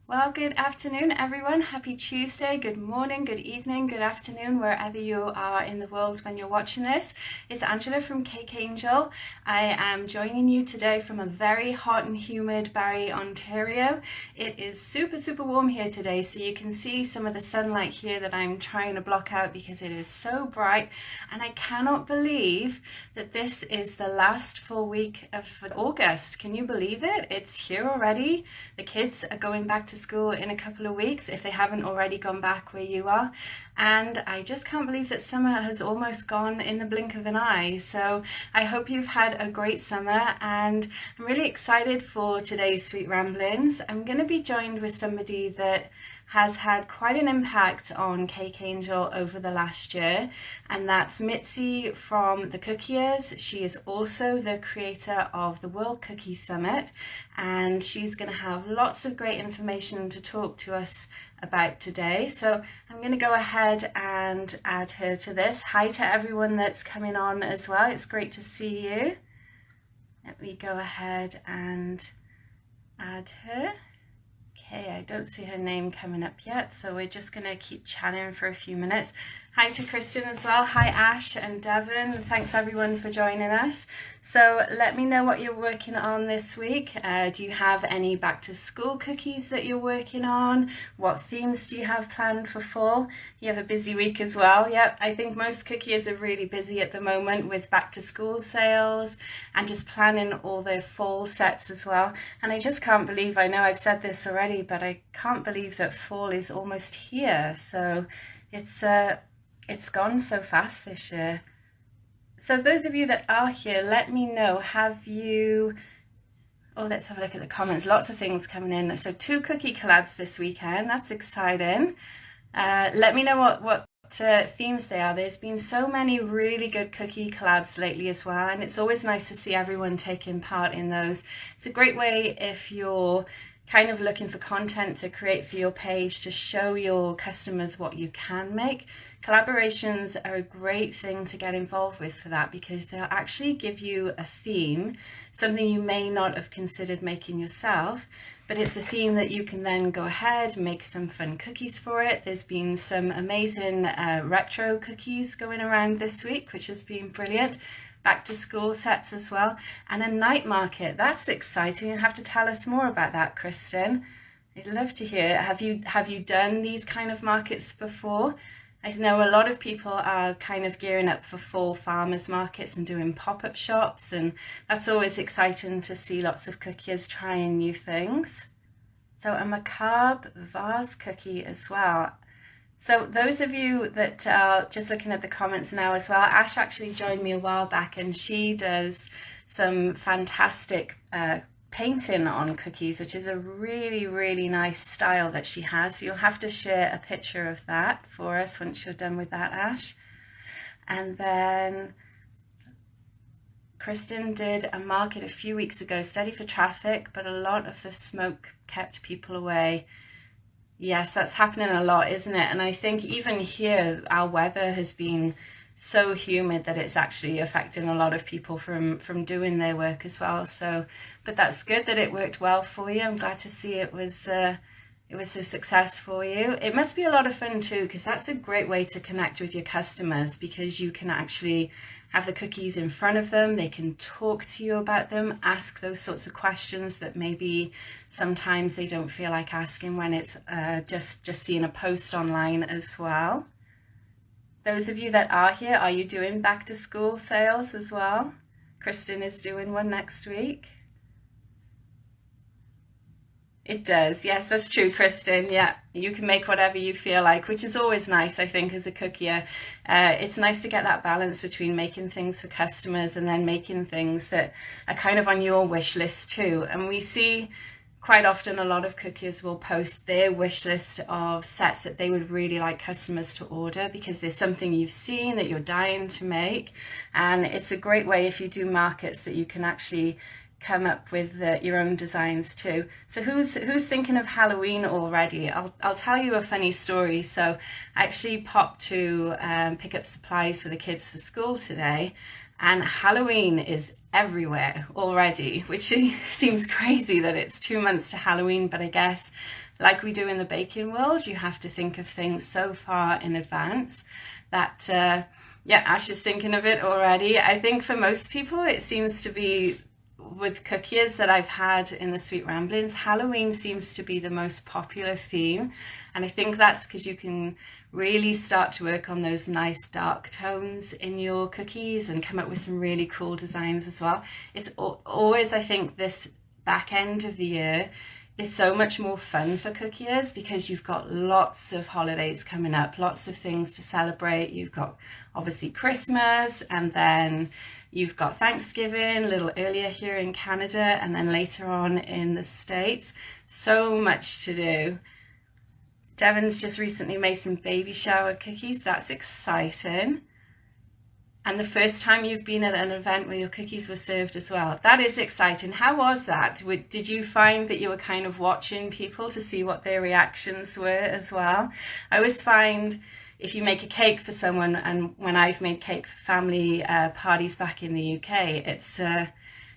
Well, good afternoon, everyone. Happy Tuesday. Good morning, good evening, good afternoon, wherever you are in the world when you're watching this. It's Angela from Cake Angel. I am joining you today from a very hot and humid Barrie, Ontario. It is super, super warm here today, so you can see some of the sunlight here that I'm trying to block out because it is so bright. And I cannot believe that this is the last full week of August. Can you believe it? It's here already. The kids are going back to school in a couple of weeks if they haven't already gone back where you are, and I just can't believe that summer has almost gone in the blink of an eye. So I hope you've had a great summer, and I'm really excited for today's Sweet Ramblings. I'm going to be joined with somebody that has had quite an impact on Cake Angel over the last year, and that's Mitzi from the Cookiers. She is also the creator of the World Cookie Summit, and she's going to have lots of great information to talk to us about today. So I'm going to go ahead and add her to this. Hi to everyone that's coming on as well. It's great to see you. Let me go ahead and add her. Okay, I don't see her name coming up yet, so we're just going to keep chatting for a few minutes. Hi to Kristen as well. Hi Ash and Devon. Thanks everyone for joining us. So let me know what you're working on this week. Do you have any back to school cookies that you're working on? What themes do you have planned for fall? You have a busy week as well. Yep, I think most cookiers are really busy at the moment with back to school sales and just planning all their fall sets as well. And I just can't believe, I know I've said this already, but I can't believe that fall is almost here. So it's gone so fast this year. So those of you that are here, let me know, have you, let's have a look at the comments. Lots of things coming in. So 2 cookie collabs this weekend. That's exciting. Let me know what themes they are. There's been so many really good cookie collabs lately as well, and it's always nice to see everyone taking part in those. It's a great way if you're kind of looking for content to create for your page to show your customers what you can make. Collaborations are a great thing to get involved with for that, because they'll actually give you a theme, something you may not have considered making yourself, but it's a theme that you can then go ahead, make some fun cookies for it. There's been some amazing retro cookies going around this week, which has been brilliant. Back to school sets as well, and a night market. That's exciting. You'll have to tell us more about that, Kristen. I'd love to hear. Have you done these kind of markets before? I know a lot of people are kind of gearing up for fall farmers markets and doing pop-up shops, and that's always exciting to see lots of cookiers trying new things. So a macabre vase cookie as well. So those of you that are just looking at the comments now as well, Ash actually joined me a while back, and she does some fantastic painting on cookies, which is a really, really nice style that she has. So you'll have to share a picture of that for us once you're done with that, Ash. And then Kristen did a market a few weeks ago, steady for traffic, but a lot of the smoke kept people away. Yes, that's happening a lot, isn't it? And I think even here, our weather has been so humid that it's actually affecting a lot of people from doing their work as well. So, but that's good that it worked well for you. I'm glad to see it was a success for you. It must be a lot of fun too, because that's a great way to connect with your customers, because you can actually have the cookies in front of them. They can talk to you about them, ask those sorts of questions that maybe sometimes they don't feel like asking when it's just seeing a post online as well. Those of you that are here, are you doing back to school sales as well? Kristen is doing one next week. It does. Yes, that's true, Kristen. Yeah, you can make whatever you feel like, which is always nice, I think, as a cookier. It's nice to get that balance between making things for customers and then making things that are kind of on your wish list too. And we see quite often a lot of cookiers will post their wish list of sets that they would really like customers to order, because there's something you've seen that you're dying to make. And it's a great way, if you do markets, that you can actually come up with your own designs too. So who's thinking of Halloween already? I'll tell you a funny story. So I actually popped to pick up supplies for the kids for school today, and Halloween is everywhere already, which seems crazy that it's 2 months to Halloween, but I guess like we do in the baking world, you have to think of things so far in advance that, yeah, Ash is thinking of it already. I think for most people, it seems to be with cookies that I've had in the Sweet Ramblings, Halloween seems to be the most popular theme. And I think that's because you can really start to work on those nice dark tones in your cookies and come up with some really cool designs as well. It's always, I think, this back end of the year is so much more fun for cookies because you've got lots of holidays coming up, lots of things to celebrate. You've got obviously Christmas, and then you've got Thanksgiving a little earlier here in Canada, and then later on in the States. So much to do. Devon's just recently made some baby shower cookies. That's exciting. And the first time you've been at an event where your cookies were served as well. That is exciting. How was that? Did you find that you were kind of watching people to see what their reactions were as well? I always find if you make a cake for someone, and when I've made cake for family parties back in the UK, it's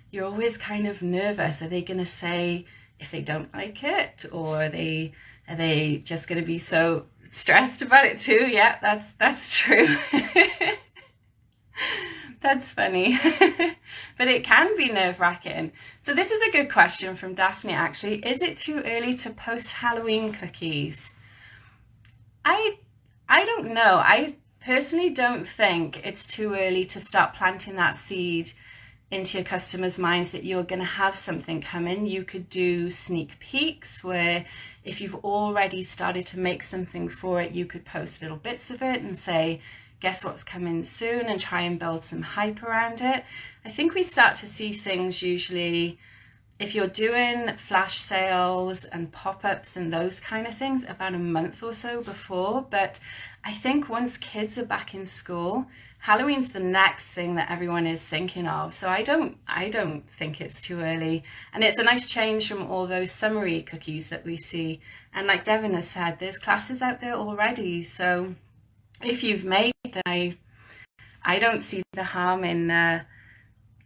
you're always kind of nervous. Are they going to say if they don't like it, or are they just going to be so stressed about it too? Yeah, that's true. That's funny. But it can be nerve-wracking. So this is a good question from Daphne, actually. Is it too early to post Halloween cookies? I don't know. I personally don't think it's too early to start planting that seed into your customers' minds that you're going to have something coming. You could do sneak peeks where if you've already started to make something for it, you could post little bits of it and say, guess what's coming soon, and try and build some hype around it. I think we start to see things usually, if you're doing flash sales and pop-ups and those kind of things, about a month or so before. But I think once kids are back in school, Halloween's the next thing that everyone is thinking of. So I don't think it's too early. And it's a nice change from all those summery cookies that we see. And like Devon has said, there's classes out there already. So if you've made them, I don't see the harm in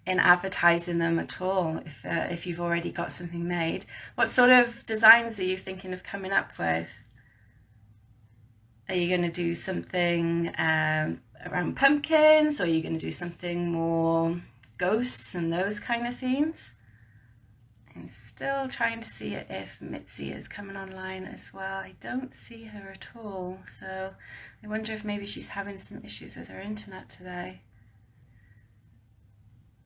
advertising them at all if you've already got something made. What sort of designs are you thinking of coming up with? Are you going to do something around pumpkins, or are you going to do something more ghosts and those kind of themes? I'm still trying to see if Mitzi is coming online as well. I don't see her at all, so I wonder if maybe she's having some issues with her internet today.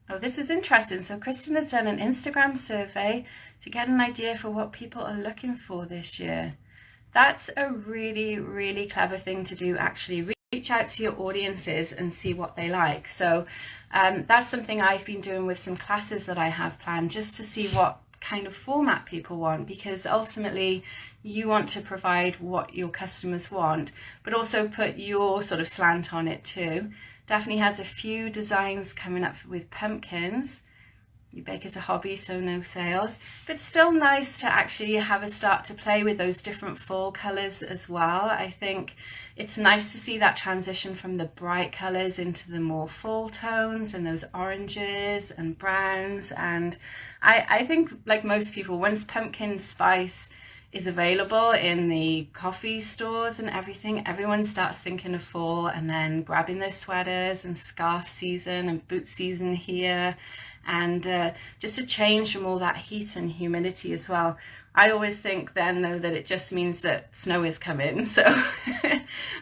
Oh, this is interesting. So Kristen has done an Instagram survey to get an idea for what people are looking for this year. That's a really, really clever thing to do, actually. Reach out to your audiences and see what they like. So that's something I've been doing with some classes that I have planned, just to see what kind of format people want, because ultimately you want to provide what your customers want, but also put your sort of slant on it too. Daphne has a few designs coming up with pumpkins. You bake as a hobby, so no sales, but still nice to actually have a start to play with those different fall colors as well. I think it's nice to see that transition from the bright colors into the more fall tones and those oranges and browns. And I think, like most people, once pumpkin spice is available in the coffee stores and everything, everyone starts thinking of fall and then grabbing their sweaters and scarf season and boot season here. And just a change from all that heat and humidity as well. I always think then, though, that it just means that snow is coming. So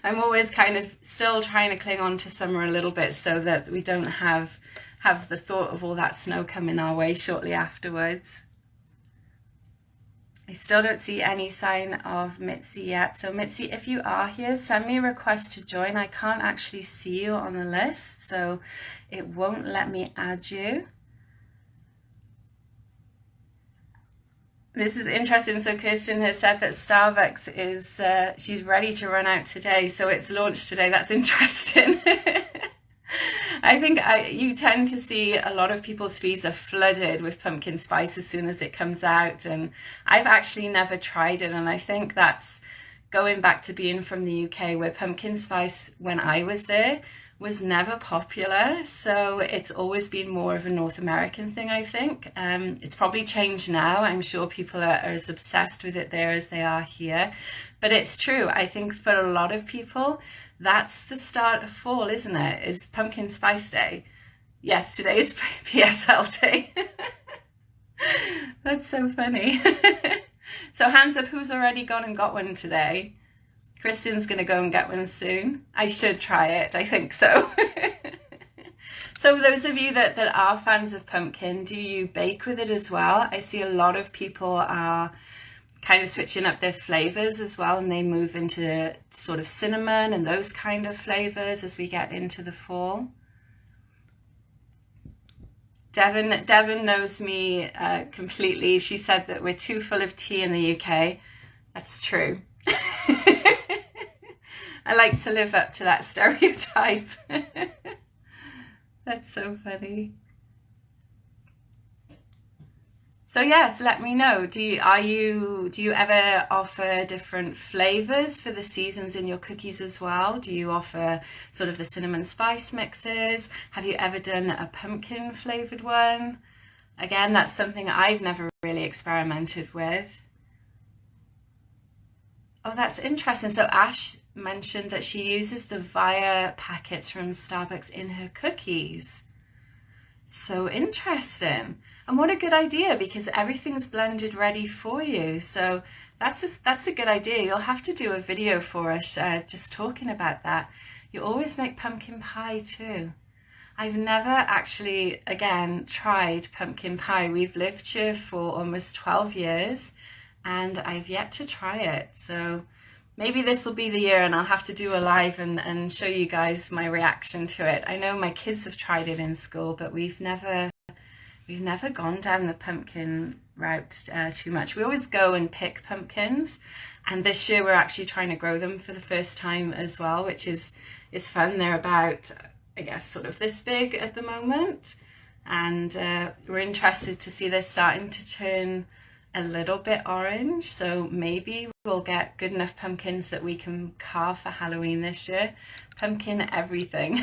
I'm always kind of still trying to cling on to summer a little bit so that we don't have the thought of all that snow coming our way shortly afterwards. I still don't see any sign of Mitzi yet. So Mitzi, if you are here, send me a request to join. I can't actually see you on the list, so it won't let me add you. This is interesting. So Kirsten has said that Starbucks is, she's ready to run out today. So it's launched today. That's interesting. I think you tend to see a lot of people's feeds are flooded with pumpkin spice as soon as it comes out. And I've actually never tried it. And I think that's going back to being from the UK, where pumpkin spice, when I was there, was never popular, so it's always been more of a North American thing, I think. It's probably changed now. I'm sure people are as obsessed with it there as they are here, but it's true. I think for a lot of people, that's the start of fall, isn't it? Is Pumpkin Spice Day. Yes, today is PSL Day. That's so funny. So hands up, who's already gone and got one today? Kristen's going to go and get one soon. I should try it. I think so. So those of you that are fans of pumpkin, do you bake with it as well? I see a lot of people are kind of switching up their flavors as well, and they move into sort of cinnamon and those kind of flavors as we get into the fall. Devon knows me completely. She said that we're too full of tea in the UK. That's true. I like to live up to that stereotype. That's so funny. So yes, let me know. Do you ever offer different flavors for the seasons in your cookies as well? Do you offer sort of the cinnamon spice mixes? Have you ever done a pumpkin flavored one? Again, that's something I've never really experimented with. Oh, that's interesting. So Ash mentioned that she uses the Via packets from Starbucks in her cookies. So interesting. And what a good idea, because everything's blended ready for you. So that's a good idea. You'll have to do a video for us just talking about that. You always make pumpkin pie too. I've never actually, again, tried pumpkin pie. We've lived here for almost 12 years and I've yet to try it. So maybe this will be the year and I'll have to do a live and show you guys my reaction to it. I know my kids have tried it in school, but we've never gone down the pumpkin route too much. We always go and pick pumpkins, and this year we're actually trying to grow them for the first time as well, which is fun. They're about, I guess, sort of this big at the moment, and we're interested to see they're starting to turn a little bit orange, so maybe we'll get good enough pumpkins that we can carve for Halloween this year. Pumpkin everything.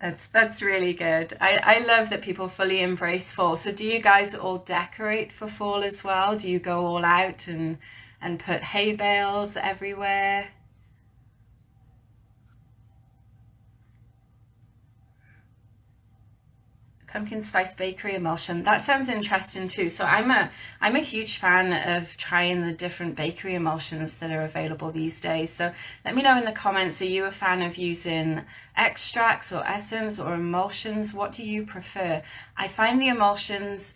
That's really good. I love that people fully embrace fall. So do you guys all decorate for fall as well? Do you go all out and put hay bales everywhere? Pumpkin spice bakery emulsion. That sounds interesting too. So I'm a huge fan of trying the different bakery emulsions that are available these days. So let me know in the comments, are you a fan of using extracts or essence or emulsions? What do you prefer? I find the emulsions,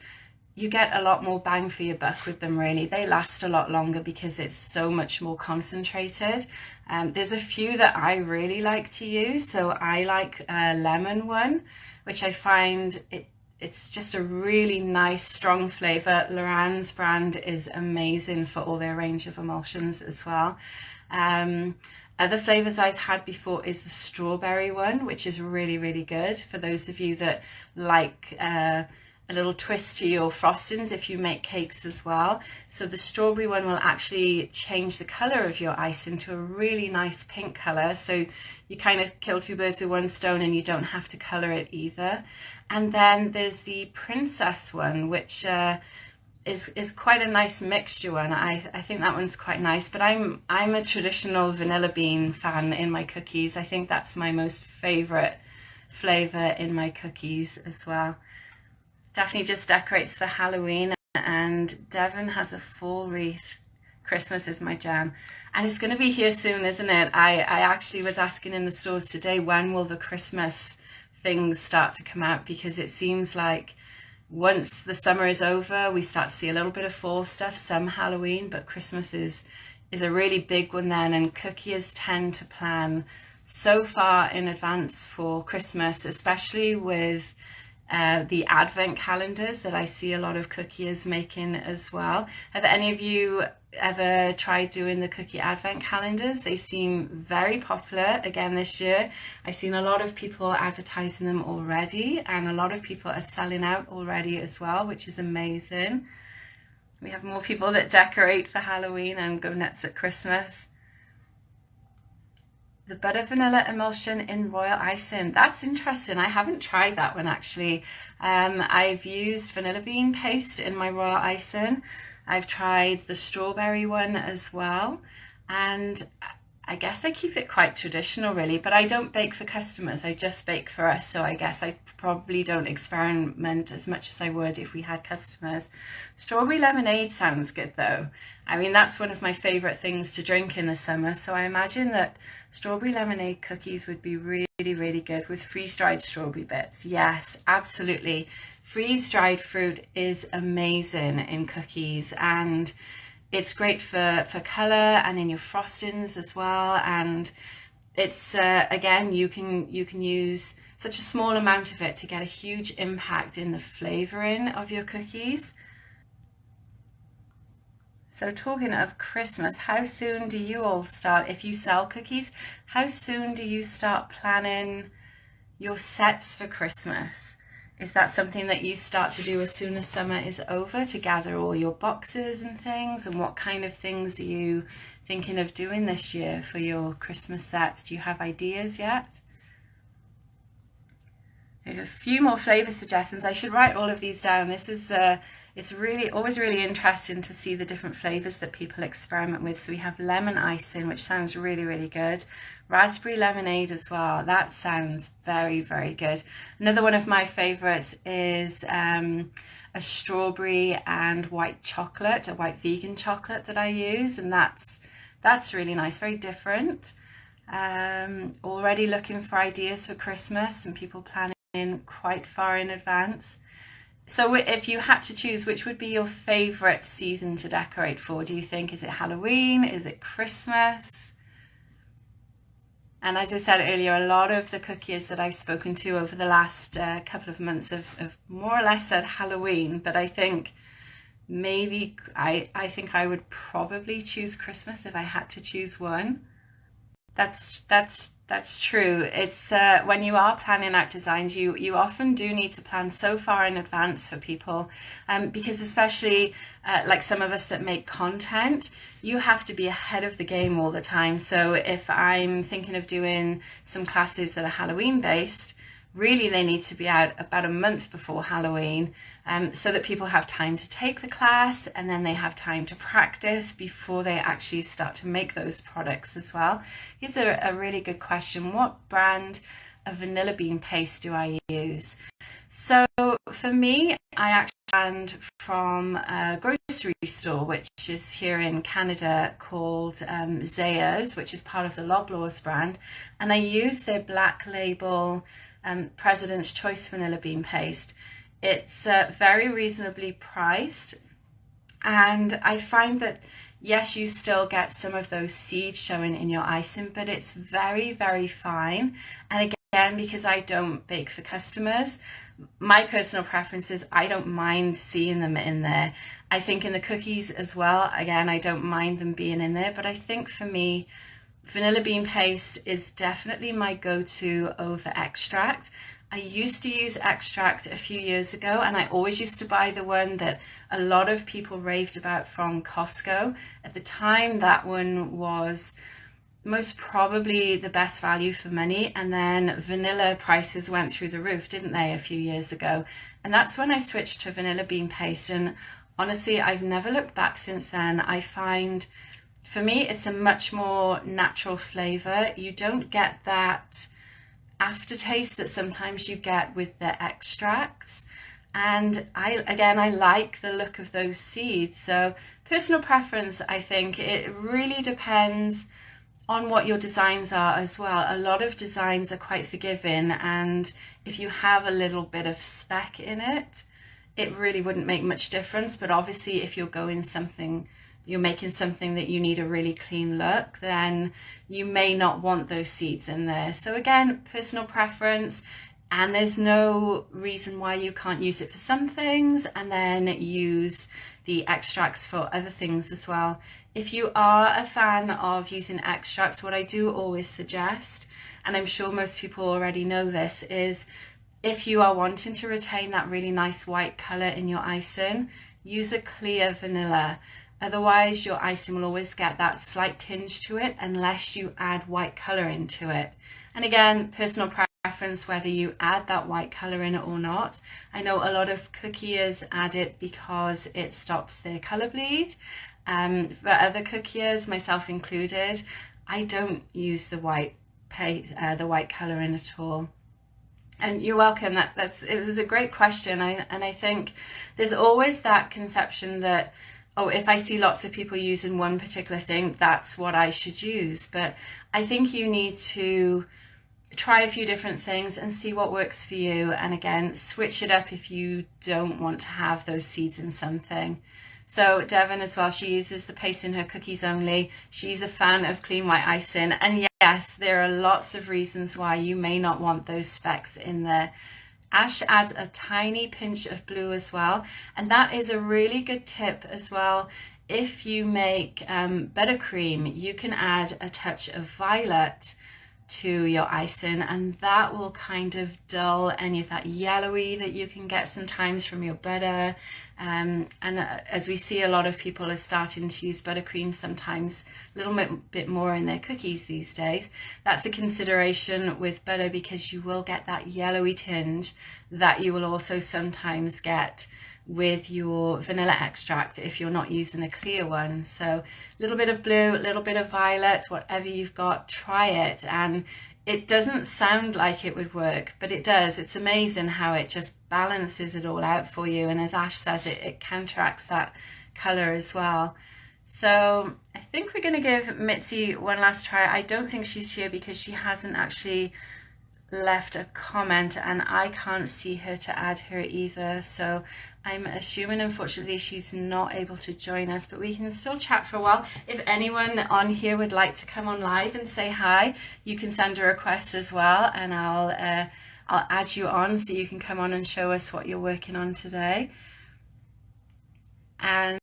you get a lot more bang for your buck with them, really. They last a lot longer because it's so much more concentrated. There's a few that I really like to use. So I like a lemon one, which I find it's just a really nice, strong flavor. Loran's brand is amazing for all their range of emulsions as well. Other flavors I've had before is the strawberry one, which is really, really good for those of you that like a little twist to your frostings if you make cakes as well. So the strawberry one will actually change the color of your icing to a really nice pink color. So you kind of kill two birds with one stone and you don't have to color it either. And then there's the princess one, which is quite a nice mixture one. I think that one's quite nice, but I'm a traditional vanilla bean fan in my cookies. I think that's my most favorite flavor in my cookies as well. Daphne just decorates for Halloween, and Devon has a fall wreath. Christmas is my jam. And it's going to be here soon, isn't it? I actually was asking in the stores today, when will the Christmas things start to come out? Because it seems like once the summer is over, we start to see a little bit of fall stuff, some Halloween, but Christmas is a really big one then. And cookies tend to plan so far in advance for Christmas, especially with the advent calendars that I see a lot of cookies making as well. Have any of you ever tried doing the cookie advent calendars? They seem very popular again this year. I've seen a lot of people advertising them already, and a lot of people are selling out already as well, which is amazing. We have more people that decorate for Halloween and go nuts at Christmas. The butter vanilla emulsion in royal icing. That's interesting. I haven't tried that one actually. I've used vanilla bean paste in my royal icing. I've tried the strawberry one as well. And I guess I keep it quite traditional really, but I don't bake for customers. I just bake for us. So I guess I probably don't experiment as much as I would if we had customers. Strawberry lemonade sounds good though. I mean, that's one of my favorite things to drink in the summer. So I imagine that strawberry lemonade cookies would be really, really good with freeze-dried strawberry bits. Yes, absolutely. Freeze-dried fruit is amazing in cookies, and it's great for colour and in your frostings as well. And it's again, you can use such a small amount of it to get a huge impact in the flavouring of your cookies. So talking of Christmas, how soon do you all start, if you sell cookies, how soon do you start planning your sets for Christmas? Is that something that you start to do as soon as summer is over, to gather all your boxes and things? And what kind of things are you thinking of doing this year for your Christmas sets? Do you have ideas yet? I have a few more flavour suggestions. I should write all of these down. This is it's really always really interesting to see the different flavours that people experiment with. So we have lemon icing, which sounds really, really good. Raspberry lemonade as well. That sounds very, very good. Another one of my favourites is a strawberry and white chocolate, a white vegan chocolate that I use, and that's really nice, very different. Already looking for ideas for Christmas and people planning quite far in advance. So if you had to choose, which would be your favourite season to decorate for, do you think? Is it Halloween? Is it Christmas? And as I said earlier, a lot of the cookies that I've spoken to over the last couple of months have more or less said Halloween, but I think maybe I think I would probably choose Christmas if I had to choose one. That's true. It's when you are planning out designs, you often do need to plan so far in advance for people, because especially like some of us that make content, you have to be ahead of the game all the time. So if I'm thinking of doing some classes that are Halloween based, really they need to be out about a month before Halloween, so that people have time to take the class and then they have time to practice before they actually start to make those products as well. Here's a really good question. What brand of vanilla bean paste do I use? So for me, I actually brand from a grocery store, which is here in Canada, called Zayas, which is part of the Loblaws brand. And I use their black label President's Choice vanilla bean paste. It's very reasonably priced, and I find that yes, you still get some of those seeds showing in your icing, but it's very, very fine. And again, because I don't bake for customers, my personal preference is I don't mind seeing them in there. I think in the cookies as well, again, I don't mind them being in there, but I think for me, vanilla bean paste is definitely my go-to over extract. I used to use extract a few years ago, and I always used to buy the one that a lot of people raved about from Costco. At the time, that one was most probably the best value for money, and then vanilla prices went through the roof, didn't they, a few years ago? And that's when I switched to vanilla bean paste, and honestly, I've never looked back since then. I find, for me, it's a much more natural flavour. You don't get that aftertaste that sometimes you get with the extracts. And I like the look of those seeds. So personal preference, I think it really depends on what your designs are as well. A lot of designs are quite forgiving, and if you have a little bit of speck in it, it really wouldn't make much difference. But obviously if you're making something that you need a really clean look, then you may not want those seeds in there. So again, personal preference, and there's no reason why you can't use it for some things and then use the extracts for other things as well. If you are a fan of using extracts, what I do always suggest, and I'm sure most people already know this, is if you are wanting to retain that really nice white color in your icing, use a clear vanilla. Otherwise, your icing will always get that slight tinge to it unless you add white color into it. And again, personal preference whether you add that white color in it or not. I know a lot of cookiers add it because it stops their color bleed. For other cookiers, myself included, I don't use the white color in at all. And you're welcome. It was a great question. And I think there's always that conception that, oh, if I see lots of people using one particular thing, that's what I should use. But I think you need to try a few different things and see what works for you. And again, switch it up if you don't want to have those seeds in something. So Devon as well, she uses the paste in her cookies only. She's a fan of clean white icing. And yes, there are lots of reasons why you may not want those specks in there. Ash adds a tiny pinch of blue as well. And that is a really good tip as well. If you make buttercream, you can add a touch of violet to your icing, and that will kind of dull any of that yellowy that you can get sometimes from your butter. And as we see, a lot of people are starting to use buttercream sometimes a little bit more in their cookies these days. That's a consideration with butter, because you will get that yellowy tinge that you will also sometimes get with your vanilla extract if you're not using a clear one. So a little bit of blue, a little bit of violet, whatever you've got, try it. And it doesn't sound like it would work, but it does. It's amazing how it just balances it all out for you. And as Ash says, it counteracts that color as well. So I think we're going to give Mitzi one last try. I don't think she's here because she hasn't actually left a comment, and I can't see her to add her either, so I'm assuming unfortunately she's not able to join us, but we can still chat for a while. If anyone on here would like to come on live and say hi, you can send a request as well, and I'll add you on so you can come on and show us what you're working on today. And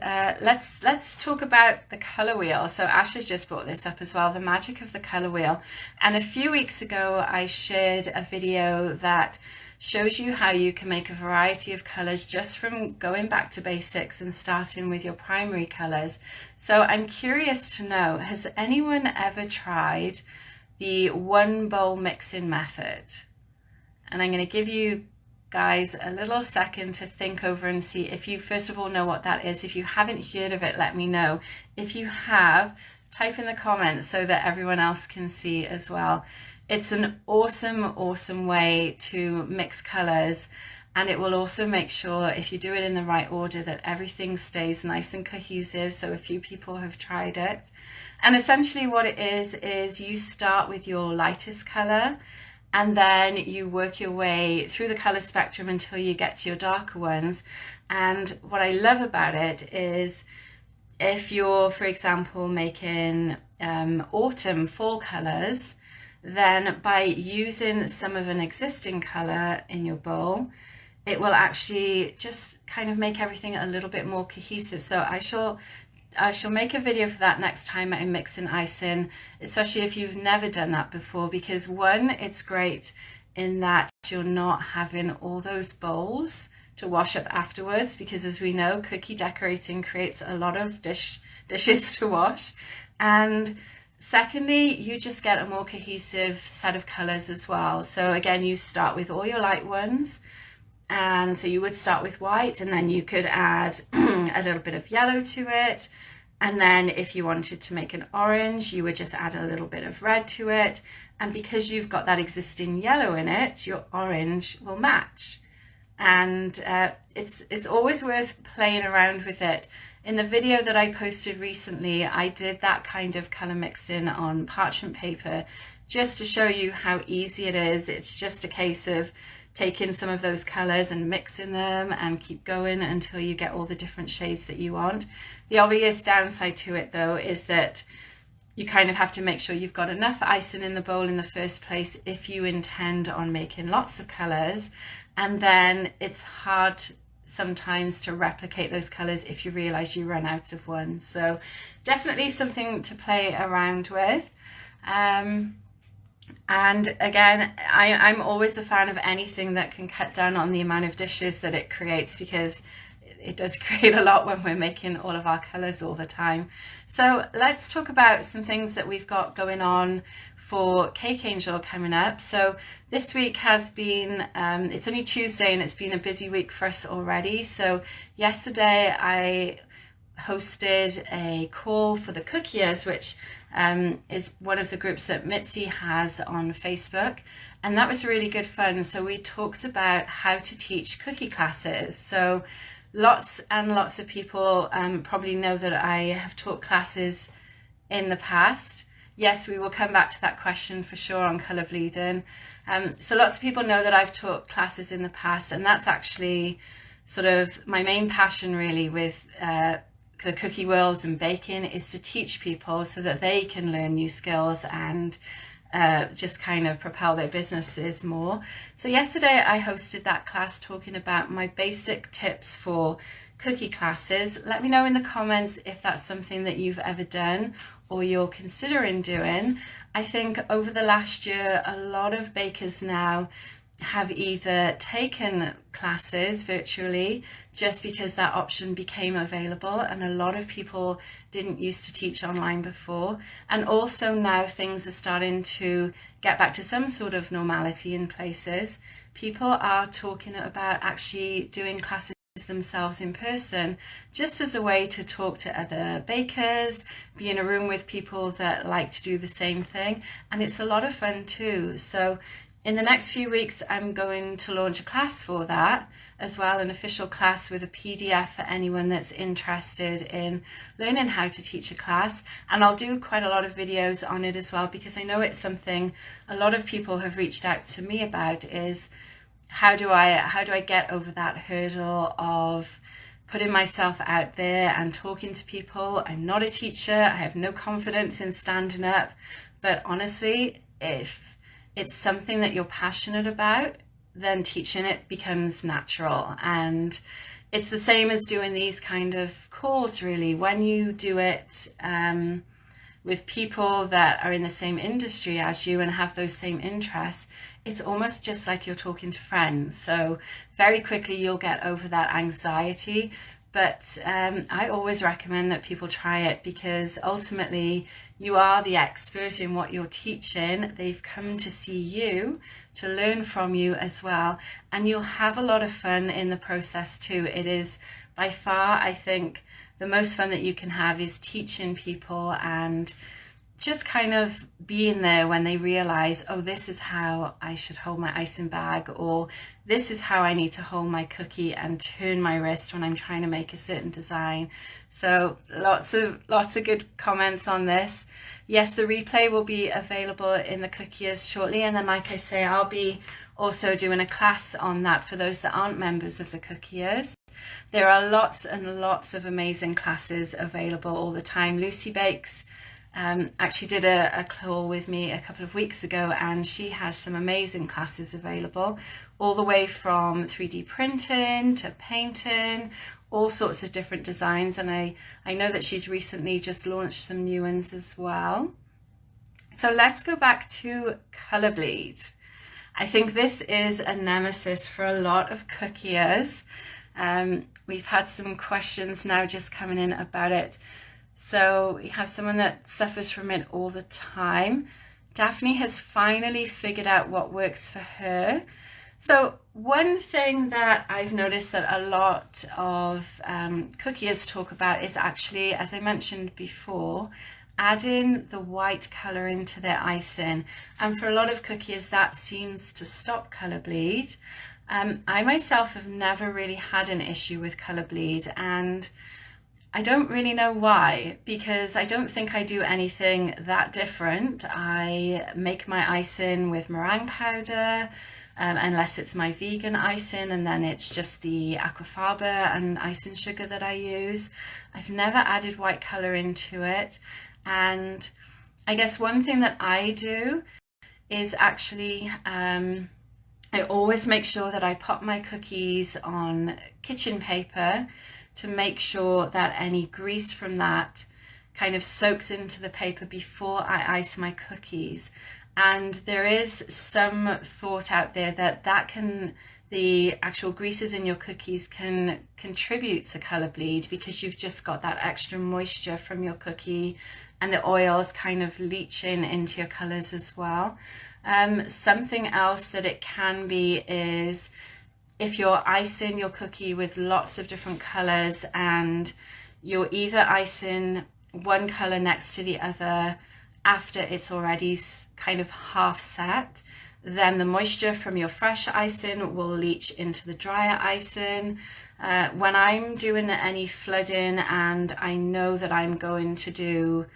let's talk about the color wheel. So Ash has just brought this up as well, the magic of the color wheel. And a few weeks ago I shared a video that shows you how you can make a variety of colors just from going back to basics and starting with your primary colors. So I'm curious to know, has anyone ever tried the one bowl mixing method? And I'm going to give you guys a little second to think over and see if you first of all know what that is. If you haven't heard of it, let me know. If you have, type in the comments so that everyone else can see as well. It's an awesome way to mix colors, and it will also make sure, if you do it in the right order, that everything stays nice and cohesive. So a few people have tried it, and essentially what it is you start with your lightest color, and then you work your way through the color spectrum until you get to your darker ones. And what I love about it is, if you're, for example, making autumn, fall colors, then by using some of an existing color in your bowl, it will actually just kind of make everything a little bit more cohesive. So I shall make a video for that next time I'm mixing icing, especially if you've never done that before, because one, it's great in that you're not having all those bowls to wash up afterwards, because as we know, cookie decorating creates a lot of dishes to wash. And secondly, you just get a more cohesive set of colors as well. So again, you start with all your light ones, and so you would start with white, and then you could add a little bit of yellow to it, and then if you wanted to make an orange, you would just add a little bit of red to it, and because you've got that existing yellow in it, your orange will match. And it's always worth playing around with it. In the video that I posted recently, I did that kind of color mixing on parchment paper just to show you how easy it is. It's just a case of taking some of those colors and mixing them and keep going until you get all the different shades that you want. The obvious downside to it though is that you kind of have to make sure you've got enough icing in the bowl in the first place if you intend on making lots of colors, and then it's hard sometimes to replicate those colors if you realize you run out of one. So definitely something to play around with. And again, I'm always a fan of anything that can cut down on the amount of dishes that it creates, because it does create a lot when we're making all of our colors all the time. So let's talk about some things that we've got going on for Cake Angel coming up. So this week has been, it's only Tuesday and it's been a busy week for us already. So yesterday I hosted a call for the cookiers, which is one of the groups that Mitzi has on Facebook, and that was really good fun. So we talked about how to teach cookie classes. So lots and lots of people probably know that I have taught classes in the past. Yes, we will come back to that question for sure on colour bleeding. So lots of people know that I've taught classes in the past, and that's actually sort of my main passion really with the cookie world and baking, is to teach people so that they can learn new skills and just kind of propel their businesses more. So yesterday I hosted that class talking about my basic tips for cookie classes. Let me know in the comments if that's something that you've ever done or you're considering doing. I think over the last year, a lot of bakers now have either taken classes virtually just because that option became available, and a lot of people didn't used to teach online before, and also now things are starting to get back to some sort of normality in places. People are talking about actually doing classes themselves in person, just as a way to talk to other bakers, be in a room with people that like to do the same thing, and it's a lot of fun too. So in the next few weeks, I'm going to launch a class for that as well, an official class with a PDF for anyone that's interested in learning how to teach a class. And I'll do quite a lot of videos on it as well, because I know it's something a lot of people have reached out to me about, is how do I get over that hurdle of putting myself out there and talking to people. I'm not a teacher. I have no confidence in standing up. But honestly, if it's something that you're passionate about, then teaching it becomes natural. And it's the same as doing these kind of calls, really. When you do it with people that are in the same industry as you and have those same interests, it's almost just like you're talking to friends. So very quickly you'll get over that anxiety. But I always recommend that people try it, because ultimately you are the expert in what you're teaching. They've come to see you, to learn from you as well, and you'll have a lot of fun in the process too. It is by far, I think, the most fun that you can have is teaching people and just kind of being there when they realize, oh, this is how I should hold my icing bag, or this is how I need to hold my cookie and turn my wrist when I'm trying to make a certain design. So lots of good comments on this. Yes, the replay will be available in the cookies shortly, and then like I say, I'll be also doing a class on that for those that aren't members of the cookies. There are lots and lots of amazing classes available all the time. Lucy Bakes actually did a call with me a couple of weeks ago, and she has some amazing classes available, all the way from 3D printing to painting, all sorts of different designs. And I know that she's recently just launched some new ones as well. So let's go back to colour bleed. I think this is a nemesis for a lot of cookiers. We've had some questions now just coming in about it. So we have someone that suffers from it all the time. Daphne has finally figured out what works for her. So one thing that I've noticed that a lot of cookiers talk about is actually, as I mentioned before, adding the white colour into their icing. And for a lot of cookies, that seems to stop colour bleed. I myself have never really had an issue with colour bleed, and I don't really know why, because I don't think I do anything that different. I make my icing with meringue powder, unless it's my vegan icing, and then it's just the aquafaba and icing sugar that I use. I've never added white colour into it. And I guess one thing that I do is actually, I always make sure that I pop my cookies on kitchen paper to make sure that any grease from that kind of soaks into the paper before I ice my cookies. And there is some thought out there that that can the actual greases in your cookies can contribute to colour bleed, because you've just got that extra moisture from your cookie and the oils kind of leaching into your colours as well. Something else that it can be is if you're icing your cookie with lots of different colours and you're either icing one colour next to the other after it's already kind of half set, then the moisture from your fresh icing will leach into the drier icing. When I'm doing any flooding and I know that I'm going to do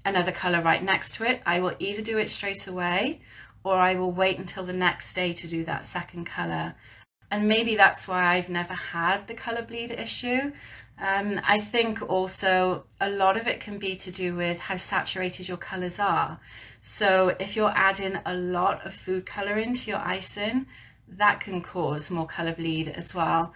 another colour right next to it, I will either do it straight away or I will wait until the next day to do that second colour. And maybe that's why I've never had the colour bleed issue. I think also a lot of it can be to do with how saturated your colours are. So if you're adding a lot of food colouring to your icing, that can cause more colour bleed as well.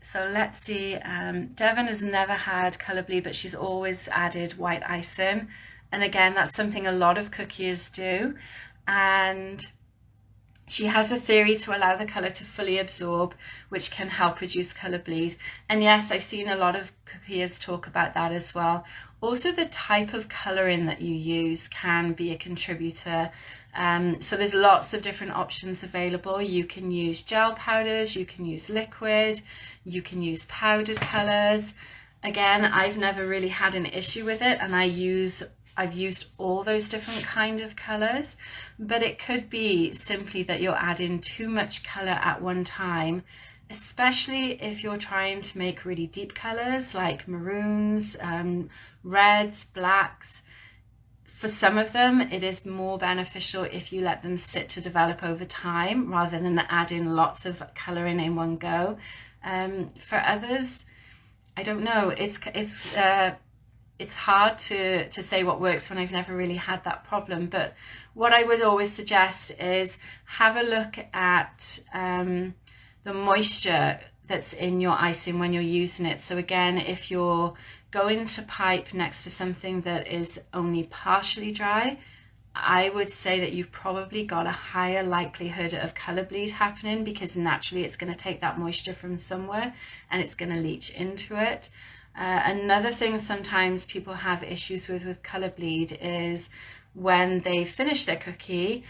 So let's see, Devon has never had colour bleed, but she's always added white icing. And again, that's something a lot of cookies do. And she has a theory to allow the colour to fully absorb, which can help reduce colour bleed. And yes, I've seen a lot of cookiers talk about that as well. Also, the type of colouring that you use can be a contributor. So there's lots of different options available. You can use gel powders, you can use liquid, you can use powdered colours. Again, I've never really had an issue with it, and I've used all those different kind of colours, but it could be simply that you're adding too much colour at one time, especially if you're trying to make really deep colours like maroons, reds, blacks. For some of them, it is more beneficial if you let them sit to develop over time rather than adding lots of colouring in one go. For others, I don't know, it's hard to say what works when I've never really had that problem. But what I would always suggest is have a look at the moisture that's in your icing when you're using it. So again, if you're going to pipe next to something that is only partially dry, I would say that you've probably got a higher likelihood of colour bleed happening, because naturally it's going to take that moisture from somewhere and it's going to leach into it. Another thing sometimes people have issues with colour bleed is when they finish their cookie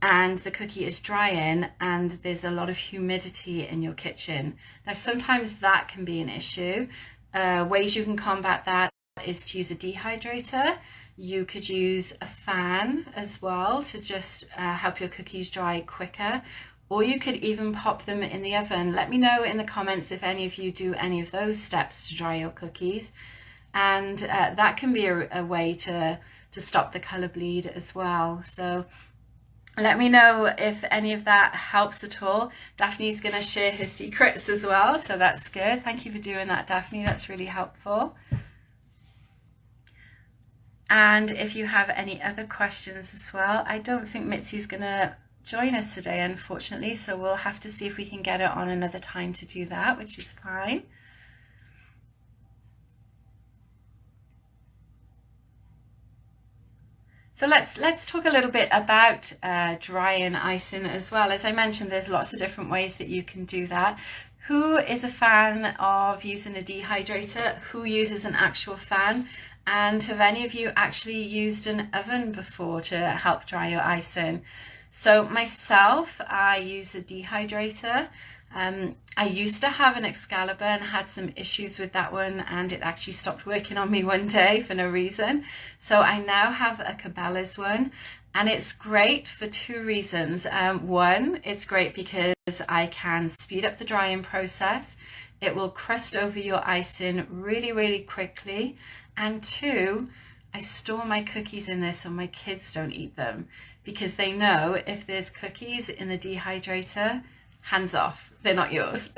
and the cookie is drying and there's a lot of humidity in your kitchen. Now sometimes that can be an issue. Ways you can combat that is to use a dehydrator. You could use a fan as well to just help your cookies dry quicker. Or you could even pop them in the oven. Let me know in the comments if any of you do any of those steps to dry your cookies. And that can be a way to stop the colour bleed as well. So let me know if any of that helps at all. Daphne's going to share her secrets as well, so that's good. Thank you for doing that, Daphne. That's really helpful. And if you have any other questions as well, I don't think Mitzi's going to join us today, unfortunately, so we'll have to see if we can get her on another time to do that, which is fine. So let's talk a little bit about drying icing as well. As I mentioned, there's lots of different ways that you can do that. Who is a fan of using a dehydrator? Who uses an actual fan? And have any of you actually used an oven before to help dry your icing? So myself, I use a dehydrator. I used to have an Excalibur and had some issues with that one, and it actually stopped working on me one day for no reason. So I now have a Cabela's one, and it's great for two reasons. One, it's great because I can speed up the drying process. It will crust over your icing really, really quickly. And two, I store my cookies in there so my kids don't eat them, because they know if there's cookies in the dehydrator, hands off, they're not yours.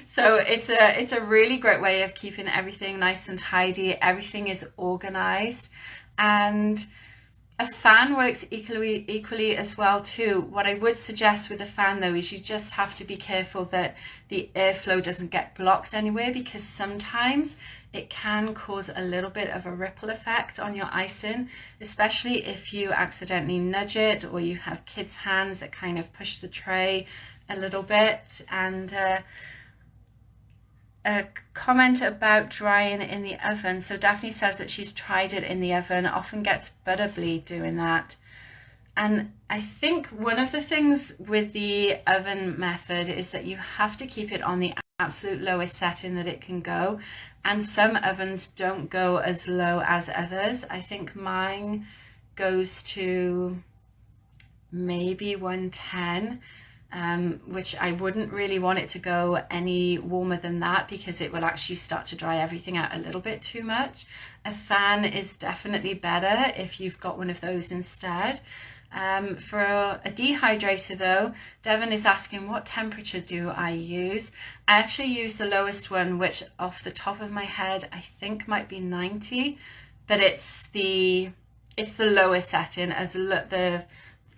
So it's a really great way of keeping everything nice and tidy. Everything is organized, and a fan works equally as well too. What I would suggest with a fan though is you just have to be careful that the airflow doesn't get blocked anywhere, because sometimes it can cause a little bit of a ripple effect on your icing, especially if you accidentally nudge it or you have kids' hands that kind of push the tray. a little bit. And a comment about drying in the oven. So Daphne says that she's tried it in the oven, often gets butter bleed doing that. And I think one of the things with the oven method is that you have to keep it on the absolute lowest setting that it can go. And some ovens don't go as low as others. I think mine goes to maybe 110. Which I wouldn't really want it to go any warmer than that, because it will actually start to dry everything out a little bit too much. A fan is definitely better if you've got one of those instead. For a dehydrator though, Devon is asking what temperature do I use. I actually use the lowest one, which off the top of my head I think might be 90, but it's the lowest setting as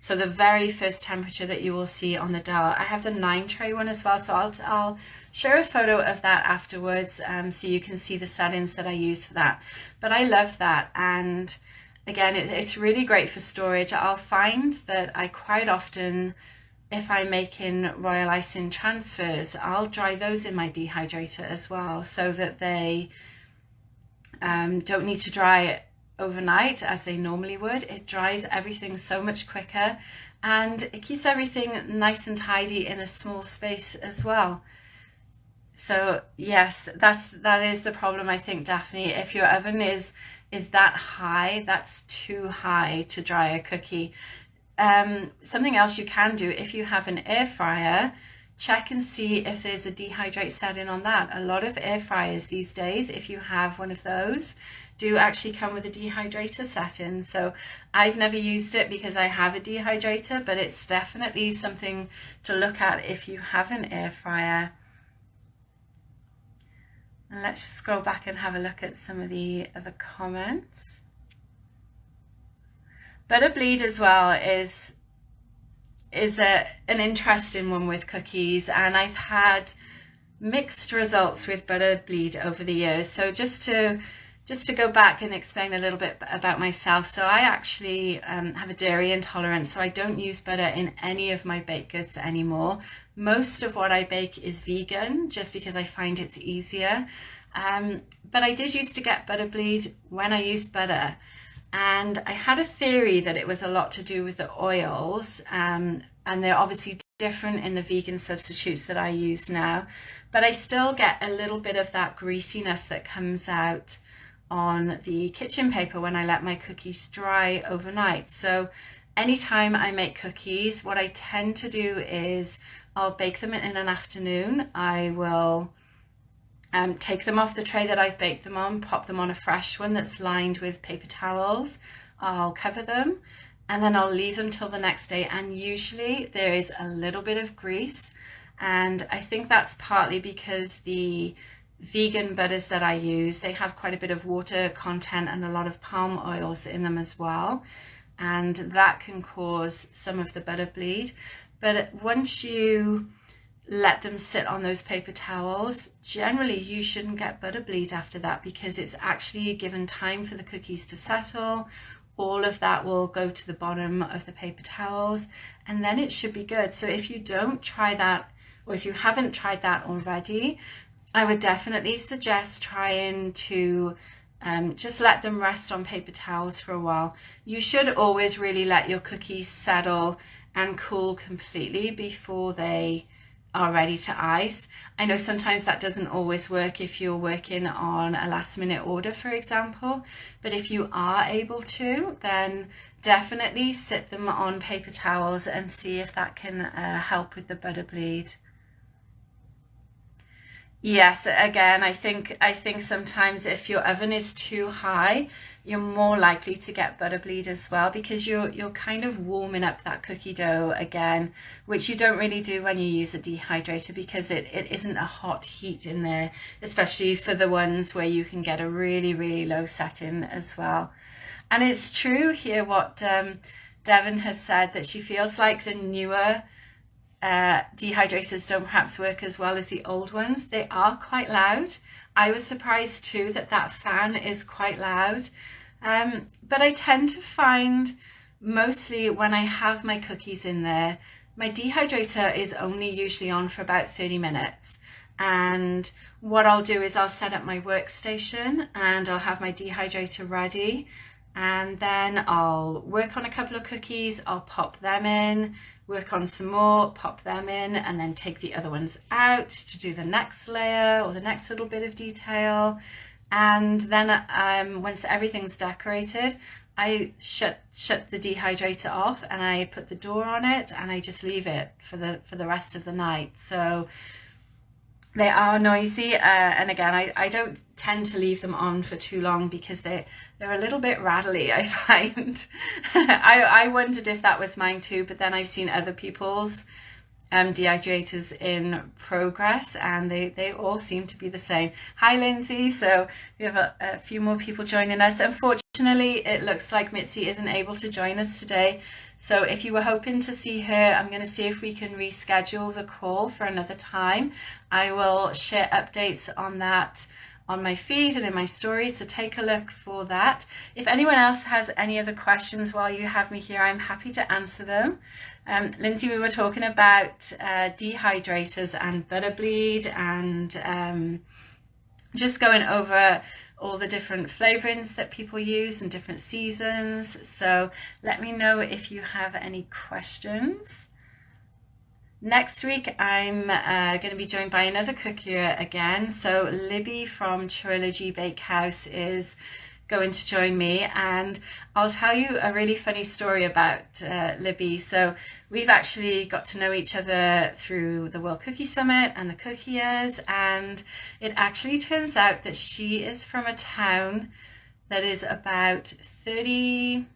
so the very first temperature that you will see on the dial. I have the 9 tray one as well, so I'll share a photo of that afterwards, so you can see the settings that I use for that. But I love that, and again, it's really great for storage. I'll find that I quite often, if I'm making royal icing transfers, I'll dry those in my dehydrator as well, so that they don't need to dry overnight as they normally would. It dries everything so much quicker, and it keeps everything nice and tidy in a small space as well. So yes, that is the problem, I think, Daphne. If your oven is that high, that's too high to dry a cookie. Something else you can do, if you have an air fryer, check and see if there's a dehydrate setting on that. A lot of air fryers these days, if you have one of those, do actually come with a dehydrator setting. So I've never used it because I have a dehydrator, but it's definitely something to look at if you have an air fryer. And let's just scroll back and have a look at some of the other comments. Butter bleed as well is an interesting one with cookies, and I've had mixed results with butter bleed over the years. So just to go back and explain a little bit about myself. So I actually have a dairy intolerance, so I don't use butter in any of my baked goods anymore. Most of what I bake is vegan, just because I find it's easier. But I did used to get butter bleed when I used butter. And I had a theory that it was a lot to do with the oils, and they're obviously different in the vegan substitutes that I use now, but I still get a little bit of that greasiness that comes out on the kitchen paper when I let my cookies dry overnight. So anytime I make cookies, what I tend to do is I'll bake them in an afternoon. I will take them off the tray that I've baked them on, pop them on a fresh one that's lined with paper towels. I'll cover them, and then I'll leave them till the next day. And usually there is a little bit of grease. And I think that's partly because the vegan butters that I use, they have quite a bit of water content and a lot of palm oils in them as well. And that can cause some of the butter bleed. But once you let them sit on those paper towels, generally you shouldn't get butter bleed after that, because it's actually given time for the cookies to settle. All of that will go to the bottom of the paper towels, and then it should be good. So if you don't try that, or if you haven't tried that already, I would definitely suggest trying to just let them rest on paper towels for a while. You should always really let your cookies settle and cool completely before they are ready to ice. I know sometimes that doesn't always work if you're working on a last minute order, for example, but if you are able to, then definitely sit them on paper towels and see if that can help with the butter bleed. Yes, again, I think sometimes if your oven is too high, you're more likely to get butter bleed as well, because you're kind of warming up that cookie dough again, which you don't really do when you use a dehydrator, because it isn't a hot heat in there, especially for the ones where you can get a really, really low setting as well. And it's true here what Devon has said, that she feels like the newer dehydrators don't perhaps work as well as the old ones. They are quite loud. I was surprised too that fan is quite loud, but I tend to find mostly when I have my cookies in there, My dehydrator is only usually on for about 30 minutes. And what I'll do is I'll set up my workstation and I'll have my dehydrator ready. And then I'll work on a couple of cookies, I'll pop them in, work on some more, pop them in, and then take the other ones out to do the next layer or the next little bit of detail. And then once everything's decorated, I shut the dehydrator off and I put the door on it and I just leave it for the rest of the night. So they are noisy, and again, I don't tend to leave them on for too long because they're a little bit rattly, I find. I wondered if that was mine too, but then I've seen other people's dehydrators in progress and they all seem to be the same. Hi Lindsay, so we have a few more people joining us. Unfortunately, it looks like Mitzi isn't able to join us today. So if you were hoping to see her, I'm going to see if we can reschedule the call for another time. I will share updates on that on my feed and in my stories, so take a look for that. If anyone else has any other questions while you have me here, I'm happy to answer them. Lindsay, we were talking about dehydrators and butter bleed and just going over all the different flavorings that people use and different seasons. So let me know if you have any questions. Next week, I'm going to be joined by another cooker again. So Libby from Trilogy Bakehouse is going to join me, and I'll tell you a really funny story about Libby. So we've actually got to know each other through the World Cookie Summit and the Cookie Years, and it actually turns out that she is from a town that is about 30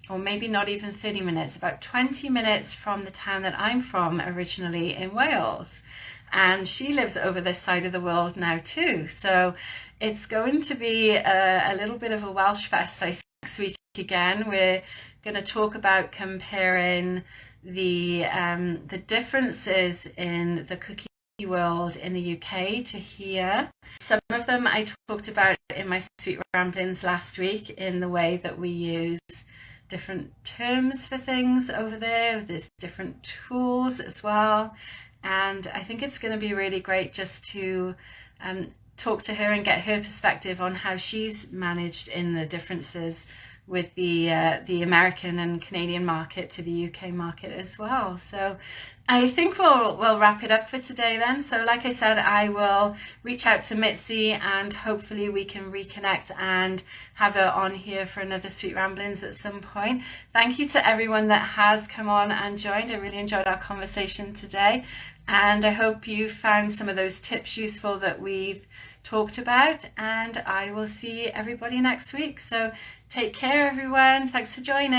or maybe not even 30 minutes, about 20 minutes from the town that I'm from originally in Wales. And she lives over this side of the world now too. So it's going to be a little bit of a Welsh fest, I think, next week again. We're going to talk about comparing the differences in the cookie world in the UK to here. Some of them I talked about in my Sweet Ramblings last week, in the way that we use different terms for things over there. There's different tools as well. And I think it's going to be really great just to talk to her and get her perspective on how she's managed in the differences with the American and Canadian market to the UK market as well. So I think we'll wrap it up for today then. So like I said, I will reach out to Mitzi and hopefully we can reconnect and have her on here for another Sweet Ramblings at some point. Thank you to everyone that has come on and joined. I really enjoyed our conversation today, and I hope you found some of those tips useful that we've talked about, and I will see everybody next week. So take care everyone. Thanks for joining.